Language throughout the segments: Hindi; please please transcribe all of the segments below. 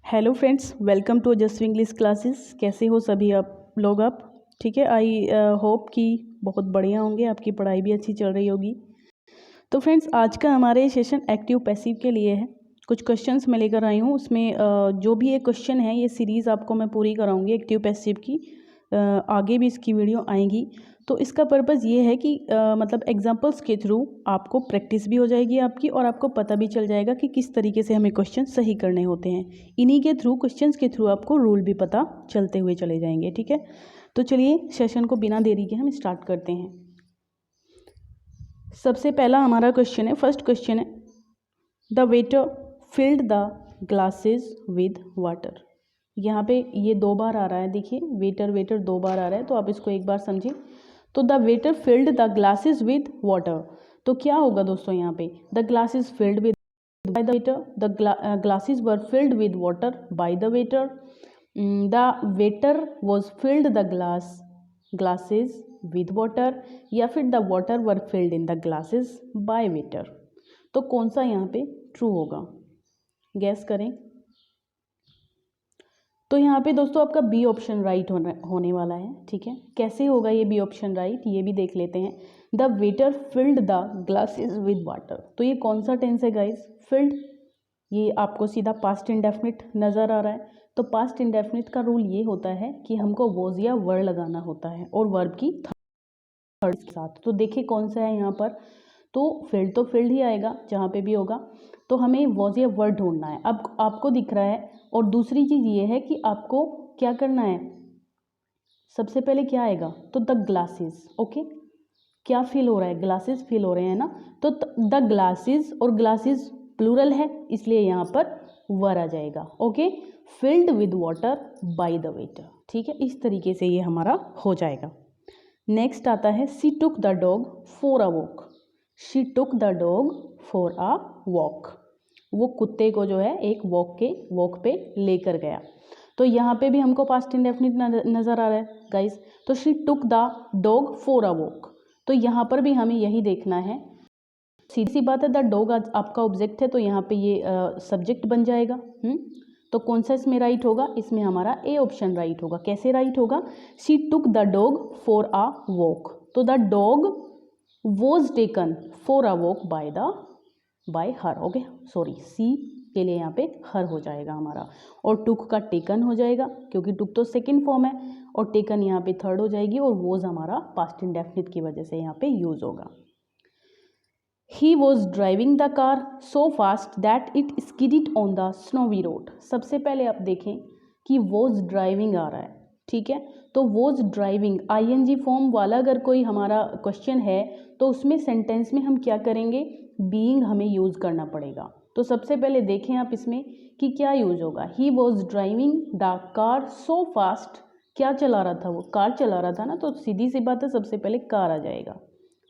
Hello friends, welcome to just English classes. कैसे हो सभी आप लोग? आप ठीक है? आई होप कि बहुत बढ़िया होंगे, आपकी पढ़ाई भी अच्छी चल रही होगी। तो फ्रेंड्स, आज का हमारे सेशन एक्टिव पैसिव के लिए है। कुछ क्वेश्चंस मैं लेकर आई हूँ, उसमें जो भी एक क्वेश्चन है ये सीरीज़ आपको मैं पूरी कराऊंगी एक्टिव पैसिव की। आगे भी इसकी वीडियो आएंगी। तो इसका पर्पज़ ये है कि मतलब एग्जांपल्स के थ्रू आपको प्रैक्टिस भी हो जाएगी आपकी, और आपको पता भी चल जाएगा कि किस तरीके से हमें क्वेश्चन सही करने होते हैं। इन्हीं के थ्रू, क्वेश्चंस के थ्रू आपको रूल भी पता चलते हुए चले जाएंगे। ठीक है, तो चलिए सेशन को बिना देरी के हम स्टार्ट करते हैं। सबसे पहला हमारा क्वेश्चन है, फर्स्ट क्वेश्चन है, the waiter filled the glasses with water. यहाँ पे ये 2 बार आ रहा है, देखिए वेटर वेटर 2 बार आ रहा है, तो आप इसको एक बार समझिए। तो the waiter filled the glasses with water, तो क्या होगा दोस्तों यहाँ पे? The glasses filled with by the waiter, the glasses were filled with water by the waiter, the waiter was filled the glasses with water, या फिर the water were filled in the glasses by waiter. तो कौन सा यहाँ पे ट्रू होगा, गैस करें। तो यहाँ पे दोस्तों आपका बी ऑप्शन राइट होने वाला है। ठीक है, कैसे होगा ये बी ऑप्शन राइट, ये भी देख लेते हैं। The waiter filled the glasses with water, तो ये कौन सा टेंस है गाइस? फिल्ड। ये आपको सीधा पास्ट इंडेफिनिट नज़र आ रहा है। तो पास्ट इंडेफिनिट का रूल ये होता है कि हमको वॉज या वर लगाना होता है, और वर्ब की थर्ड के साथ। तो देखिए कौन सा है यहाँ पर, तो फील्ड ही आएगा जहाँ पे भी होगा। तो हमें वॉज या वर्ड ढूंढना है। अब आपको दिख रहा है, और दूसरी चीज़ ये है कि आपको क्या करना है, सबसे पहले क्या आएगा? तो द ग्लासेस। ओके, क्या फील हो रहा है? ग्लासेस फील हो रहे हैं ना, तो द ग्लासेस, और ग्लासेस प्लूरल है इसलिए यहाँ पर वर आ जाएगा। Okay, field with water by the waiter. ठीक है, इस तरीके से ये हमारा हो जाएगा। नेक्स्ट आता है, she took the dog for a walk. She took the dog for a walk, वो कुत्ते को जो है एक वॉक पे लेकर गया। तो यहाँ पे भी हमको पास्ट इंडेफिनिट नज़र आ रहा है गाइस। तो she took the dog for a walk, तो यहाँ पर भी हमें यही देखना है। सीधी सी बात है, द डॉग आपका ऑब्जेक्ट है, तो यहाँ पे ये सब्जेक्ट बन जाएगा। तो कौन सा इसमें राइट होगा? इसमें हमारा ए ऑप्शन राइट होगा। कैसे राइट होगा? She took the dog for a walk, तो the dog was taken for a walk by her. Okay, sorry, C के लिए यहाँ पे हर हो जाएगा हमारा, और टुक का टेकन हो जाएगा, क्योंकि टुक तो सेकंड फॉर्म है, और टेकन यहाँ पे थर्ड हो जाएगी, और वॉज हमारा पास्ट इंडेफिनिट की वजह से यहाँ पे यूज होगा। He was driving the car so fast that it skidded on the snowy road। सबसे पहले आप देखें कि was driving आ रहा है। ठीक है, तो was driving ing फॉर्म वाला अगर कोई हमारा क्वेश्चन है, तो उसमें सेंटेंस में हम क्या करेंगे? being हमें यूज़ करना पड़ेगा। तो सबसे पहले देखें आप इसमें कि क्या यूज होगा। He was driving the car so fast, क्या चला रहा था? वो कार चला रहा था ना, तो सीधी सी बात है, सबसे पहले कार आ जाएगा।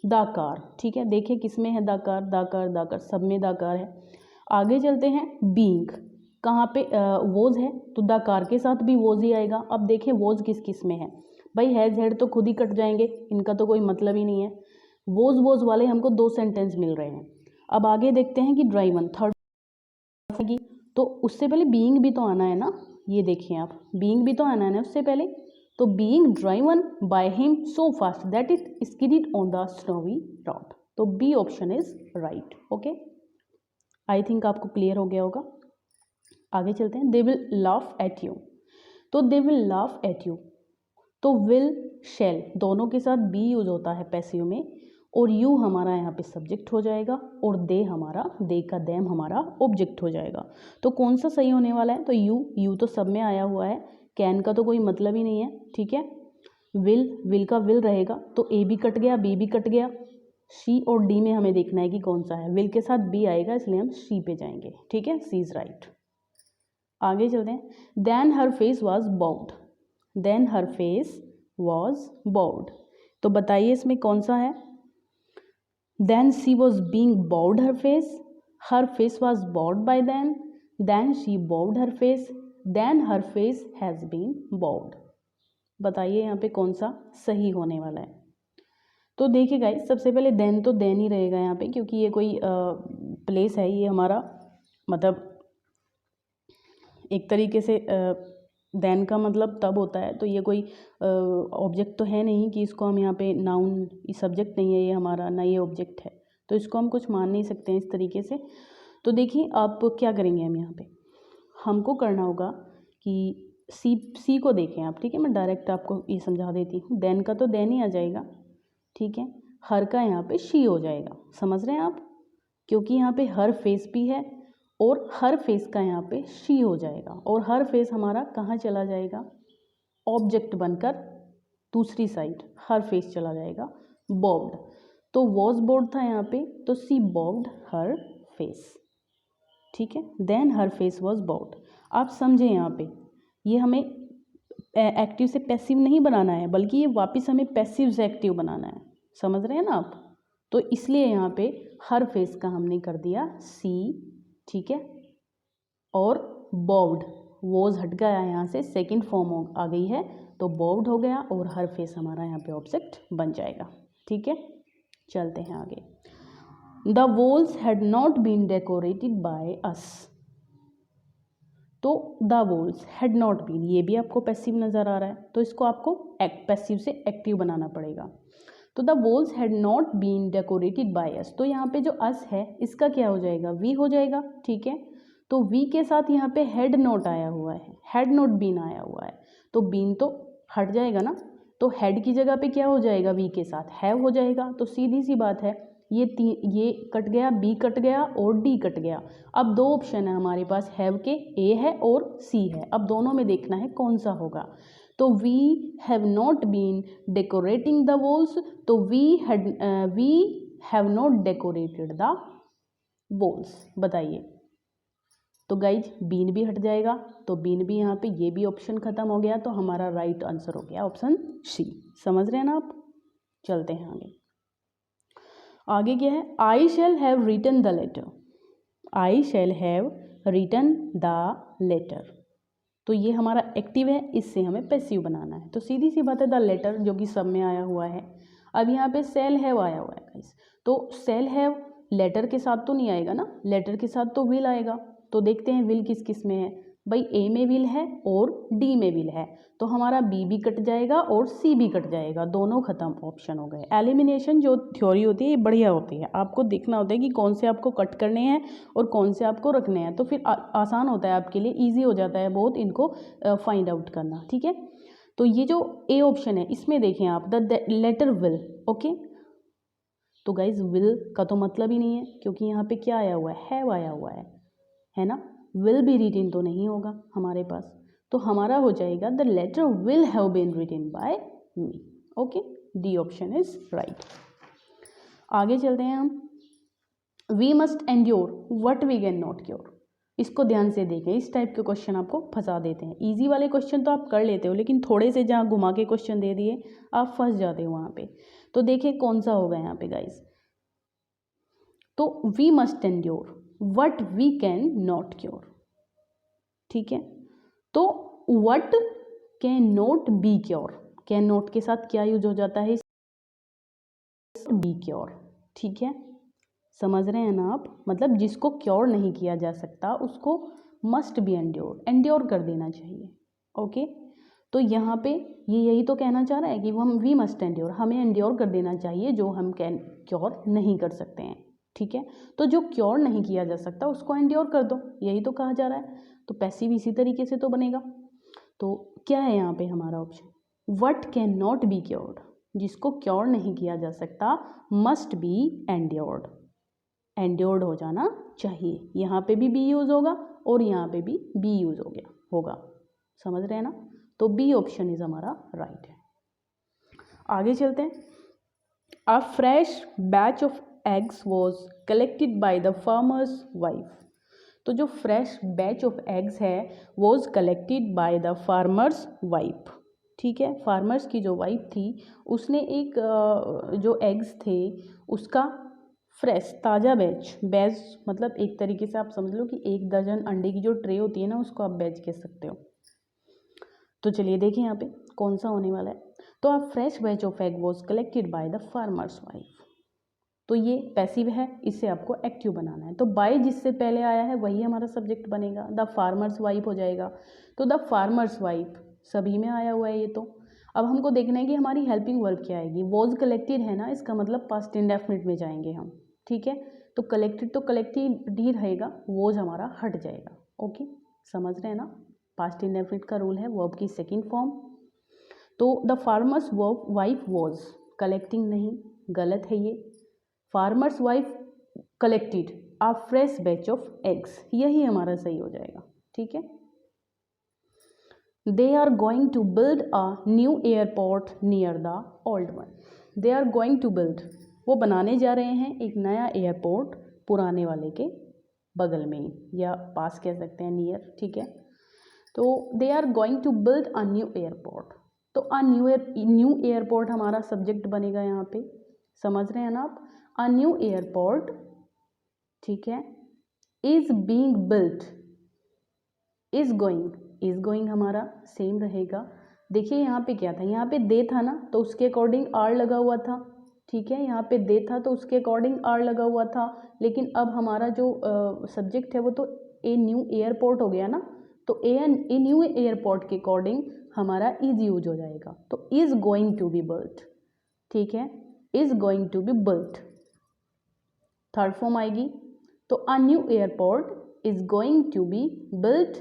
द कार, ठीक है, देखिए किसमें है the car, the car, the car, सब में द कार है। आगे चलते हैं, बीइंग कहाँ पे वोज है, तो द कार के साथ भी वोज ही आएगा। अब देखिए वोज किस किस में है भाई, हैज हेड तो खुद ही कट जाएंगे, इनका तो कोई मतलब ही नहीं है। वोज वाले हमको 2 सेंटेंस मिल रहे हैं। अब आगे देखते हैं कि ड्राइवन थर्ड की, तो उससे पहले बीइंग भी तो आना है ना। ये देखिए आप, बीइंग भी तो आना है ना उससे पहले। तो being driven by him so fast that it skidded on the snowy road, तो B option is right. Okay, I think आपको क्लियर हो गया होगा। आगे चलते हैं, they will laugh at you, तो they will laugh at you, तो विल शैल दोनों के साथ बी यूज होता है पैसिव में, और यू हमारा यहाँ पे सब्जेक्ट हो जाएगा, और दे हमारा, दे का देम हमारा ऑब्जेक्ट हो जाएगा। तो कौन सा सही होने वाला है? तो यू तो सब में आया हुआ है, कैन का तो कोई मतलब ही नहीं है। ठीक है, विल का विल रहेगा, तो ए भी कट गया, बी भी कट गया। शी और डी में हमें देखना है कि कौन सा है। विल के साथ बी आएगा, इसलिए हम शी पे जाएंगे। ठीक है, सी इज राइट। आगे चलते हैं, then her face was bowed, then her face was bowed, तो बताइए इसमें कौन सा है? Then she was being bowed her face was bowed by then she bowed her face, then her face has been bowed. बताइए यहाँ पे कौन सा सही होने वाला है? तो देखिए गाइस, सबसे पहले देन तो देन ही रहेगा यहाँ पे, क्योंकि ये कोई प्लेस है, ये हमारा मतलब एक तरीके से देन का मतलब तब होता है, तो ये कोई ऑब्जेक्ट तो है नहीं कि इसको हम यहाँ पे नाउन, ये सब्जेक्ट नहीं है ये हमारा, ना ये ऑब्जेक्ट है, तो इसको हम कुछ मान नहीं सकते हैं इस तरीके से। तो देखिए आप क्या करेंगे, हम यहाँ पे हमको करना होगा कि सी को देखें आप, ठीक है। मैं डायरेक्ट आपको ये समझा देती हूँ। देन का तो देन ही आ जाएगा, ठीक है। हर का यहाँ पे शी हो जाएगा, समझ रहे हैं आप, क्योंकि यहाँ पे हर फेस भी है और हर फेस का यहाँ पे शी हो जाएगा, और हर फेस हमारा कहाँ चला जाएगा, ऑब्जेक्ट बनकर दूसरी साइड हर फेस चला जाएगा, बॉब्ड। तो वॉज बोर्ड था यहाँ पे, तो सी बॉब्ड हर फेस, ठीक है। Then her face was bowed. आप समझे यहाँ पे, ये हमें एक्टिव से पैसिव नहीं बनाना है, बल्कि ये वापस हमें पैसिव से एक्टिव बनाना है, समझ रहे हैं ना आप। तो इसलिए यहाँ पे हर फेस का हमने कर दिया सी, ठीक है। और बॉब्ड, वॉज हट गया यहाँ से, सेकंड फॉर्म आ गई है, तो बॉब्ड हो गया और हर फेस हमारा यहाँ पे ऑब्जेक्ट बन जाएगा, ठीक है। चलते हैं आगे। The walls had not been decorated by us. तो the walls had not been, ये भी आपको पैसिव नज़र आ रहा है, तो इसको आपको पैसिव से एक्टिव बनाना पड़ेगा। तो the walls had not been decorated by us, तो यहाँ पे जो अस है इसका क्या हो जाएगा, वी हो जाएगा, ठीक है। तो वी के साथ यहाँ पे हैड नॉट आया हुआ है, हैड नॉट बीन आया हुआ है, तो बीन तो हट जाएगा ना, तो हैड की जगह पे क्या हो जाएगा, वी के साथ हैव हो जाएगा। तो सीधी सी बात है, ये कट गया, बी कट गया और डी कट गया। अब दो ऑप्शन है हमारे पास, हैव के, ए है और सी है। अब दोनों में देखना है कौन सा होगा। तो we have not been decorating the walls, तो we have not decorated the walls. बताइए, तो गाइज बीन भी हट जाएगा, तो बीन भी यहाँ पे, ये भी ऑप्शन खत्म हो गया, तो हमारा राइट आंसर हो गया ऑप्शन सी। समझ रहे हैं ना आप। चलते हैं आगे। आगे क्या है, I shall have written the letter. I shall have written the letter, तो ये हमारा एक्टिव है, इससे हमें पैसिव बनाना है। तो सीधी सी बात है, द लेटर जो कि सब में आया हुआ है। अब यहाँ पे सेल हैव आया हुआ है गाइस, तो सेल हैव लेटर के साथ तो नहीं आएगा ना, लेटर के साथ तो विल आएगा। तो देखते हैं विल किस किस में है भाई, ए में विल है और डी में विल है, तो हमारा बी भी कट जाएगा और सी भी कट जाएगा, दोनों खत्म ऑप्शन हो गए। एलिमिनेशन जो थ्योरी होती है ये बढ़िया होती है, आपको देखना होता है कि कौन से आपको कट करने हैं और कौन से आपको रखने हैं, तो फिर आसान होता है आपके लिए, ईजी हो जाता है बहुत इनको फाइंड आउट करना, ठीक है। तो ये जो ए ऑप्शन है इसमें देखें आप, द लेटर विल, ओके। तो गाइज विल का तो मतलब ही नहीं है, क्योंकि यहाँ पे क्या आया हुआ है, हैव आया हुआ है ना। विल बी रिटन तो नहीं होगा हमारे पास, तो हमारा हो जाएगा the letter will have been written by me, okay. D option is right. आगे चलते हैं हम। We must endure what we can not cure. इसको ध्यान से देखें, इस टाइप के क्वेश्चन आपको फंसा देते हैं। इजी वाले क्वेश्चन तो आप कर लेते हो, लेकिन थोड़े से जहाँ घुमा के क्वेश्चन दे दिए आप फंस जाते हो वहाँ पे। तो देखिए कौन सा होगा यहाँ पे गाइस, तो we must endure what we can not cure, ठीक है। तो what can not be cure, can not के साथ क्या यूज हो जाता है, बी क्योर, ठीक है। समझ रहे हैं ना आप, मतलब जिसको क्योर नहीं किया जा सकता उसको मस्ट बी एंड्योर, एंड्योर कर देना चाहिए, ओके। तो यहाँ पे ये यही तो कहना चाह रहा है कि हम वी मस्ट एंड्योर, हमें एंड्योर कर देना चाहिए जो हम कैन क्योर नहीं कर सकते हैं, ठीक है। तो जो क्योर नहीं किया जा सकता उसको एंड्योर कर दो, यही तो कहा जा रहा है। तो पैसिव इसी तरीके से तो बनेगा। तो क्या है यहाँ पे हमारा option, what can not be cured, जिसको क्योर नहीं किया जा सकता, मस्ट बी एंड्योर्ड, एंड्योर्ड हो जाना चाहिए। यहाँ पे भी बी यूज होगा और यहाँ पे भी बी यूज हो गया होगा, समझ रहे हैं ना। तो बी ऑप्शन इज हमारा राइट है। आगे चलते हैं। अ fresh batch of eggs was collected by the farmer's wife. तो जो फ्रेश बैच ऑफ एग्स है was collected by the farmer's wife, ठीक है। फार्मर्स की जो वाइफ थी उसने एक जो एग्स थे उसका फ्रेश ताज़ा बैच मतलब एक तरीके से आप समझ लो कि 1 दर्जन अंडे की जो ट्रे होती है ना उसको आप बैच कह सकते हो। तो चलिए देखें यहाँ पे कौन सा होने वाला है। तो आप fresh batch of egg was collected by the farmer's wife, तो ये पैसिव है, इसे आपको एक्टिव बनाना है। तो बाय जिससे पहले आया है वही हमारा सब्जेक्ट बनेगा। द फार्मर्स वाइफ हो जाएगा, तो द फार्मर्स वाइफ सभी में आया हुआ है ये। तो अब हमको देखना है कि हमारी हेल्पिंग वर्ब क्या आएगी। वॉज कलेक्टेड है ना, इसका मतलब पास्ट इंडेफिनिट में जाएंगे हम, ठीक है। तो कलेक्टेड तो कलेक्टेड ही रहेगा, वॉज हमारा हट जाएगा। ओके, समझ रहे हैं ना। पास्ट इंडेफिनिट का रूल है वर्ब की सेकेंड फॉर्म। तो the farmer's wife was collecting नहीं, गलत है ये। Farmer's wife collected a fresh batch of eggs, यही हमारा सही हो जाएगा, ठीक है। They are going to build a new airport near the old one. They are going to build, वो बनाने जा रहे हैं एक नया एयरपोर्ट पुराने वाले के बगल में या पास कह सकते हैं, नियर, ठीक है। तो they are going to build a new airport, तो अ न्यू एयरपोर्ट हमारा सब्जेक्ट बनेगा यहाँ पे, समझ रहे हैं ना आप। अ न्यू एयरपोर्ट, ठीक है, is being built, is going हमारा सेम रहेगा। देखिए यहाँ पे क्या था, यहाँ पे दे था ना, तो उसके अकॉर्डिंग आर लगा हुआ था, ठीक है। यहाँ पे दे था तो उसके अकॉर्डिंग आर लगा हुआ था, लेकिन अब हमारा जो सब्जेक्ट है वो तो ए न्यू एयरपोर्ट हो गया ना, तो ए न्यू एयरपोर्ट के अकॉर्डिंग हमारा इज यूज हो जाएगा। तो is going to be built, ठीक है, is going to be built third form आएगी। तो a new airport is going to be built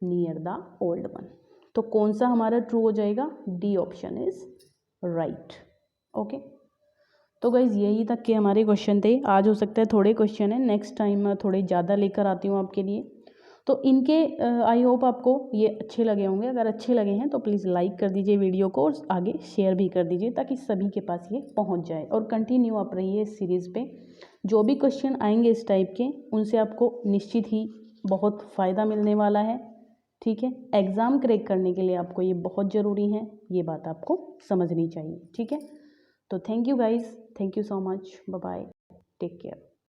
near the old one. तो कौन सा हमारा ट्रू हो जाएगा, D option is right. Okay, तो गाइज यही तक के हमारे क्वेश्चन थे। आज हो सकता है थोड़े क्वेश्चन है, नेक्स्ट टाइम मैं थोड़े ज़्यादा लेकर आती हूँ आपके लिए। तो इनके आई होप आपको ये अच्छे लगे होंगे। अगर अच्छे लगे हैं तो प्लीज़ लाइक कर दीजिए वीडियो को और आगे शेयर भी कर दीजिए ताकि सभी के पास ये पहुंच जाए। और कंटिन्यू आप रहिए इस सीरीज़ पे, जो भी क्वेश्चन आएंगे इस टाइप के उनसे आपको निश्चित ही बहुत फ़ायदा मिलने वाला है, ठीक है। एग्ज़ाम क्रैक करने के लिए आपको ये बहुत ज़रूरी है, ये बात आपको समझनी चाहिए, ठीक है। तो thank you guys, thank you so much, bye bye, take care.